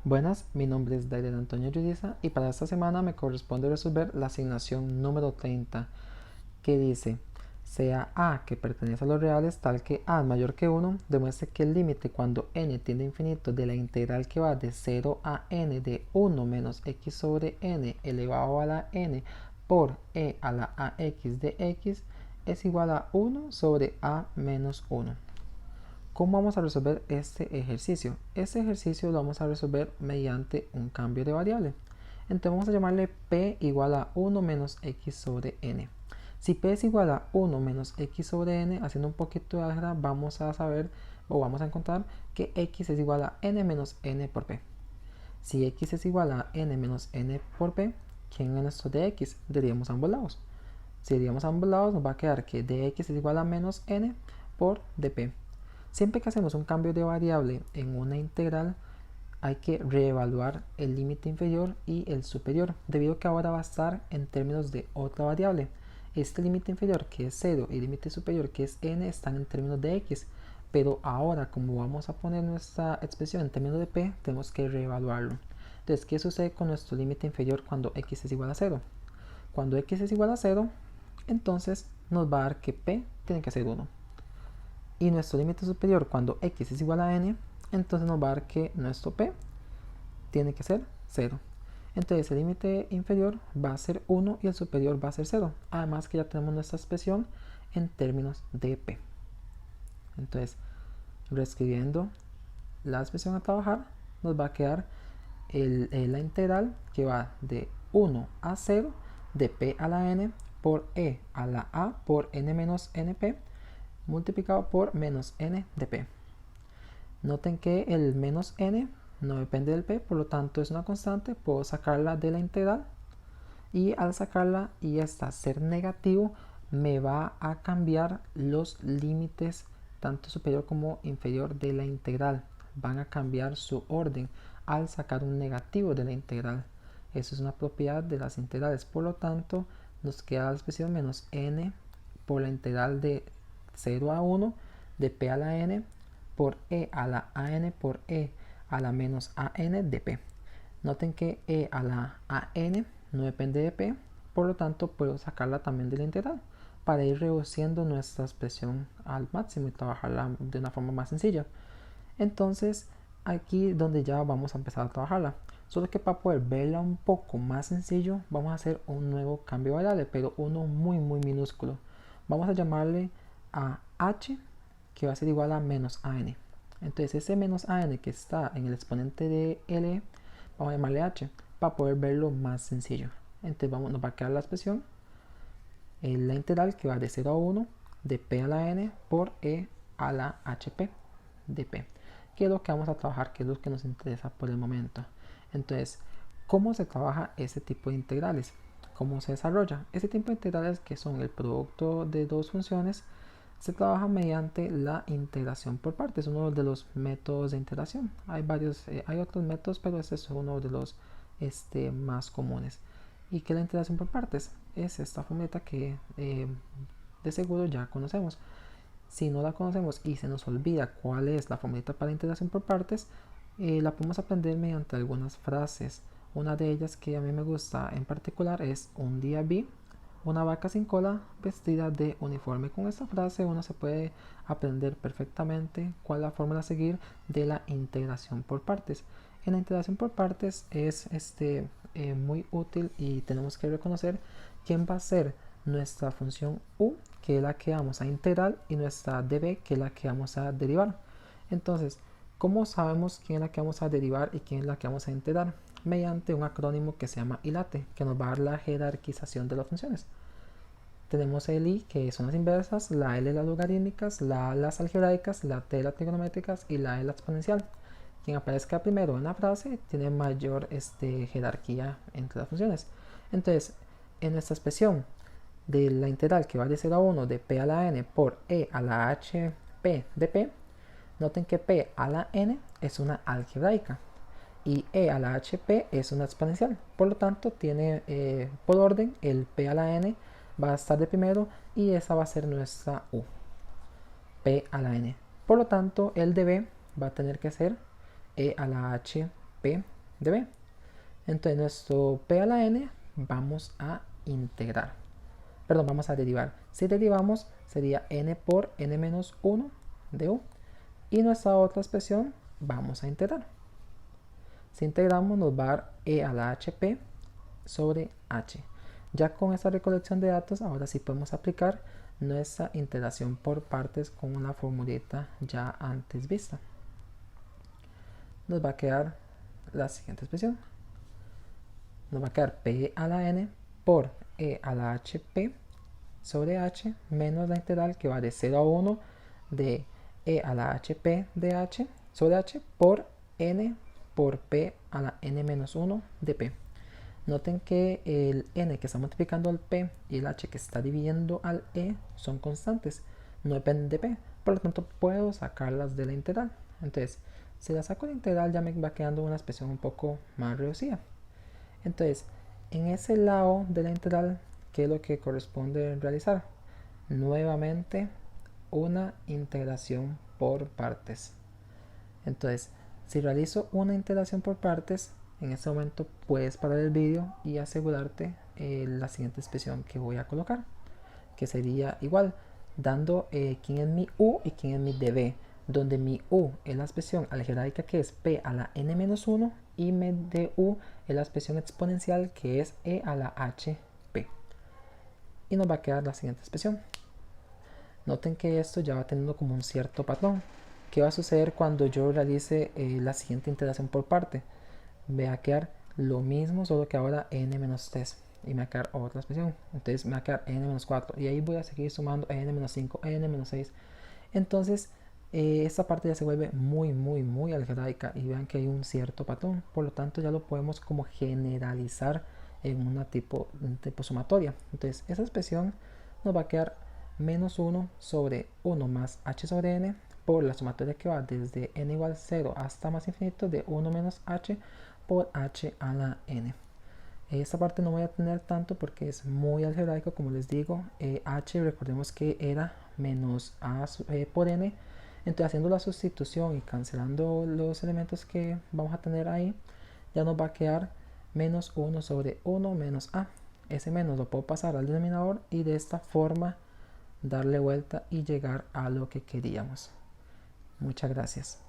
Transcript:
Buenas, mi nombre es David Antonio Yudiza y para esta semana me corresponde resolver la asignación número 30 que dice: sea A que pertenece a los reales tal que A es mayor que 1, demuestre que el límite cuando n tiende a infinito de la integral que va de 0 a n de 1 menos x sobre n elevado a la n por e a la ax de x es igual a 1 sobre a menos 1. ¿Cómo vamos a resolver este ejercicio? Este ejercicio lo vamos a resolver mediante un cambio de variable. Entonces vamos a llamarle p igual a 1 menos x sobre n. Si p es igual a 1 menos x sobre n, haciendo un poquito de álgebra, vamos a saber o vamos a encontrar que x es igual a n menos n por p. Si x es igual a n menos n por p, ¿quién es nuestro dx? Derivamos ambos lados. Si derivamos ambos lados, nos va a quedar que dx es igual a menos n por dp. Siempre que hacemos un cambio de variable en una integral, hay que reevaluar el límite inferior y el superior, debido a que ahora va a estar en términos de otra variable. Este límite inferior, que es 0, y el límite superior, que es n, están en términos de x. Pero ahora, como vamos a poner nuestra expresión en términos de p, tenemos que reevaluarlo. Entonces, ¿qué sucede con nuestro límite inferior cuando x es igual a 0? Cuando x es igual a 0, entonces nos va a dar que p tiene que ser 1. Y nuestro límite superior cuando x es igual a n, entonces nos va a dar que nuestro p tiene que ser 0. Entonces el límite inferior va a ser 1 y el superior va a ser 0. Además que ya tenemos nuestra expresión en términos de p. Entonces, reescribiendo la expresión a trabajar, nos va a quedar la integral que va de 1 a 0 de p a la n por e a la a por n menos np multiplicado por menos n de p. Noten que el menos n no depende del p, por lo tanto es una constante, puedo sacarla de la integral y al sacarla y esta ser negativo me va a cambiar los límites tanto superior como inferior de la integral, van a cambiar su orden al sacar un negativo de la integral. Eso es una propiedad de las integrales, por lo tanto nos queda la expresión menos n por la integral de 0 a 1 de p a la n por e a la an por e a la menos an de p. Noten que e a la an no depende de p, por lo tanto puedo sacarla también de la integral para ir reduciendo nuestra expresión al máximo y trabajarla de una forma más sencilla. Entonces aquí donde ya vamos a empezar a trabajarla, solo que para poder verla un poco más sencillo vamos a hacer un nuevo cambio de variable, pero uno muy minúsculo. Vamos a llamarle a h, que va a ser igual a menos an. Entonces ese menos an que está en el exponente de l, vamos a llamarle h para poder verlo más sencillo. Entonces nos va a quedar la expresión, la integral que va de 0 a 1 de p a la n por e a la hp de p, que es lo que vamos a trabajar, que es lo que nos interesa por el momento. Entonces, ¿cómo se trabaja ese tipo de integrales? ¿Cómo se desarrolla? Ese tipo de integrales, que son el producto de dos funciones, se trabaja mediante la integración por partes, uno de los métodos de integración. Hay varios, hay otros métodos, pero este es uno de los más comunes. ¿Y qué es la integración por partes? Es esta formulita que de seguro ya conocemos. Si no la conocemos y se nos olvida cuál es la formulita para integración por partes, la podemos aprender mediante algunas frases. Una de ellas que a mí me gusta en particular es: un día vi una vaca sin cola vestida de uniforme. Con esta frase uno se puede aprender perfectamente cuál es la fórmula a seguir de la integración por partes. En la integración por partes es muy útil y tenemos que reconocer quién va a ser nuestra función u, que es la que vamos a integrar, y nuestra db, que es la que vamos a derivar. Entonces, ¿cómo sabemos quién es la que vamos a derivar y quién es la que vamos a integrar? Mediante un acrónimo que se llama ILATE, que nos va a dar la jerarquización de las funciones. Tenemos el I, que son las inversas, la L las logarítmicas, la A las algebraicas, la T las trigonométricas y la E la exponencial. Quien aparezca primero en la frase tiene mayor jerarquía entre las funciones. Entonces, en esta expresión de la integral que va de 0 a 1 de p a la n por e a la hp de p, noten que p a la n es una algebraica y e a la hp es una exponencial. Por lo tanto, tiene por orden el p a la n va a estar de primero y esa va a ser nuestra u, p a la n. Por lo tanto, el de b va a tener que ser e a la hp de b. Entonces nuestro p a la n vamos a integrar. Perdón, vamos a derivar. Si derivamos sería n por n menos 1 de u. Y nuestra otra expresión vamos a integrar. Si integramos nos va a dar e a la hp sobre h. Ya con esta recolección de datos, ahora sí podemos aplicar nuestra integración por partes con una formulita ya antes vista. Nos va a quedar la siguiente expresión. Nos va a quedar p a la n por e a la hp sobre h menos la integral que va de 0 a 1 de e a la hp de h sobre h por n por p a la n menos 1 de p. Noten que el n que está multiplicando al p y el h que está dividiendo al e son constantes, no dependen de p, por lo tanto puedo sacarlas de la integral. Entonces, si la saco de la integral ya me va quedando una expresión un poco más reducida. Entonces, en ese lado de la integral, ¿qué es lo que corresponde realizar? Nuevamente, una integración por partes. Entonces, si realizo una integración por partes, en este momento puedes parar el vídeo y asegurarte la siguiente expresión que voy a colocar, que sería igual, dando quién es mi u y quién es mi db, donde mi u es la expresión algebraica que es p a la n-1 y mi du es la expresión exponencial que es e a la hp. Y nos va a quedar la siguiente expresión. Noten que esto ya va teniendo como un cierto patrón. ¿Qué va a suceder cuando yo realice la siguiente integración por parte? Me va a quedar lo mismo, solo que ahora n-3 y me va a quedar otra expresión. Entonces me va a quedar n-4 y ahí voy a seguir sumando n-5, n-6. Entonces esta parte ya se vuelve muy algebraica y vean que hay un cierto patrón, por lo tanto ya lo podemos como generalizar en un tipo sumatoria. Entonces esa expresión nos va a quedar menos 1 sobre 1 más h sobre n por la sumatoria que va desde n igual 0 hasta más infinito de 1 menos h por h a la n. Esta parte no voy a tener tanto porque es muy algebraico, como les digo. H, recordemos que era menos a por n. Entonces, haciendo la sustitución y cancelando los elementos que vamos a tener ahí, ya nos va a quedar menos 1 sobre 1 menos a. Ese menos lo puedo pasar al denominador y de esta forma darle vuelta y llegar a lo que queríamos. Muchas gracias.